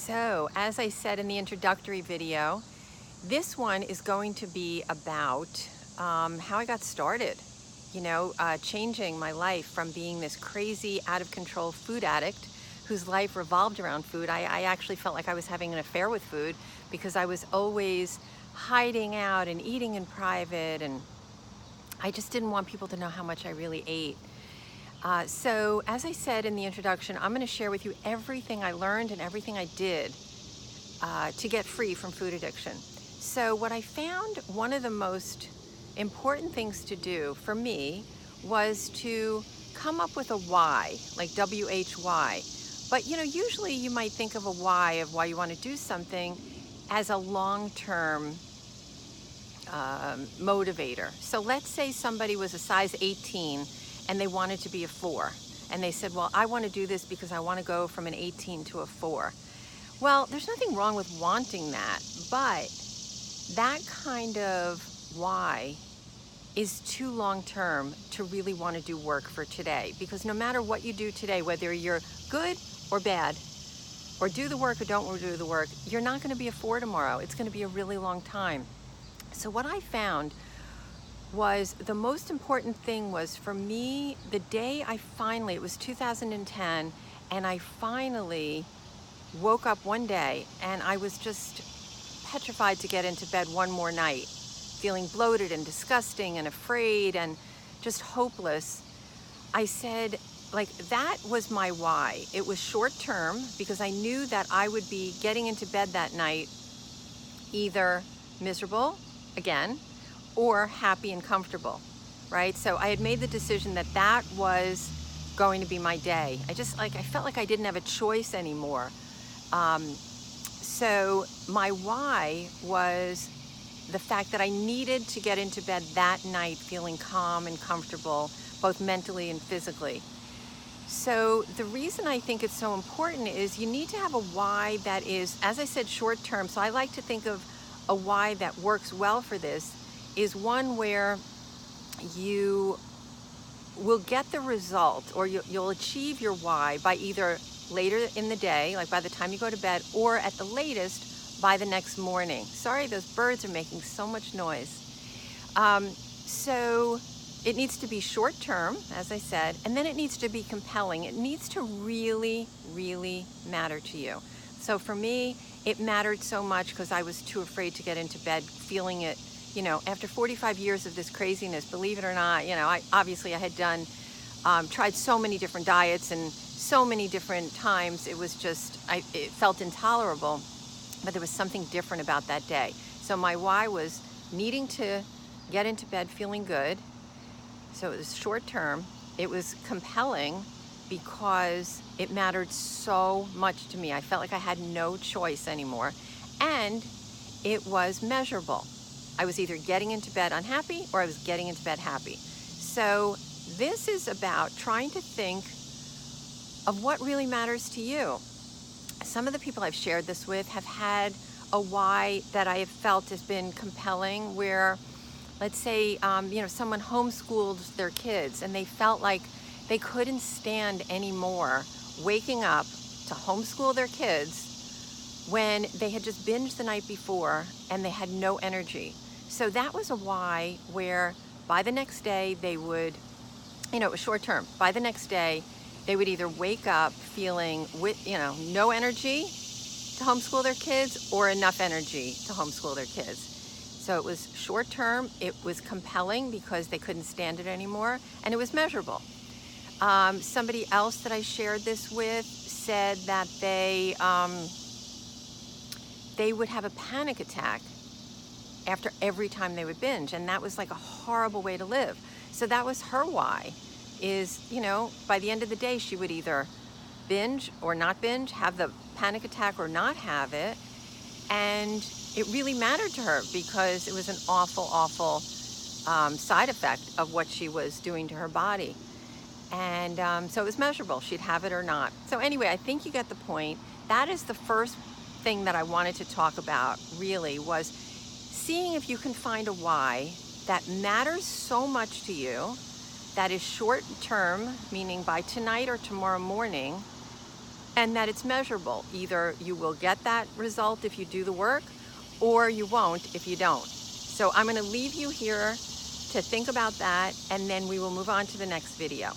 So, as I said in the introductory video, this one is going to be about how I got started, changing my life from being this crazy, out of control food addict whose life revolved around food. I actually felt like I was having an affair with food because I was always hiding out and eating in private, and I just didn't want people to know how much I really ate. So as I said in the introduction, I'm going to share with you everything I learned and everything I did to get free from food addiction. So what I found, one of the most important things to do for me was to come up with a why, like W-H-Y. But usually you might think of a why of why you want to do something as a long-term motivator. So let's say somebody was a size 18 and they wanted to be a 4. And they said, well, I want to do this because I want to go from an 18 to a 4. Well, there's nothing wrong with wanting that, but that kind of why is too long-term to really want to do work for today. Because no matter what you do today, whether you're good or bad, or do the work or don't do the work, you're not going to be a 4 tomorrow. It's going to be a really long time. So what I found was the most important thing was for me, the day it was 2010, and I finally woke up one day and I was just petrified to get into bed one more night, feeling bloated and disgusting and afraid and just hopeless. I said, that was my why. It was short term because I knew that I would be getting into bed that night either miserable again or happy and comfortable, right? So I had made the decision that was going to be my day. I felt like I didn't have a choice anymore. So my why was the fact that I needed to get into bed that night feeling calm and comfortable, both mentally and physically. So the reason I think it's so important is you need to have a why that is, as I said, short term. So I like to think of a why that works well for this is one where you will get the result, or you'll achieve your why by either later in the day, like by the time you go to bed, or at the latest by the next morning. Sorry, those birds are making so much noise. So it needs to be short term, as I said, and then it needs to be compelling. It needs to really, really matter to you. So for me, it mattered so much because I was too afraid to get into bed feeling it. After 45 years of this craziness, believe it or not, I had done, tried so many different diets and so many different times. It was just, it felt intolerable, but there was something different about that day. So my why was needing to get into bed feeling good. So it was short term. It was compelling because it mattered so much to me. I felt like I had no choice anymore. And it was measurable. I was either getting into bed unhappy or I was getting into bed happy. So this is about trying to think of what really matters to you. Some of the people I've shared this with have had a why that I have felt has been compelling, where, let's say, someone homeschooled their kids and they felt like they couldn't stand anymore waking up to homeschool their kids when they had just binged the night before and they had no energy. So that was a why where by the next day they would, it was short term. By the next day, they would either wake up feeling with, no energy to homeschool their kids or enough energy to homeschool their kids. So it was short term, it was compelling because they couldn't stand it anymore, and it was measurable. Somebody else that I shared this with said that they would have a panic attack after every time they would binge, and that was like a horrible way to live. So that was her why, is, by the end of the day, she would either binge or not binge, have the panic attack or not have it, and it really mattered to her because it was an awful, awful side effect of what she was doing to her body. And so it was measurable. She'd have it or not. So anyway, I think you get the point. That is the first thing that I wanted to talk about, really, was seeing if you can find a why that matters so much to you, that is short term, meaning by tonight or tomorrow morning, and that it's measurable. Either you will get that result if you do the work, or you won't if you don't. So I'm going to leave you here to think about that, and then we will move on to the next video.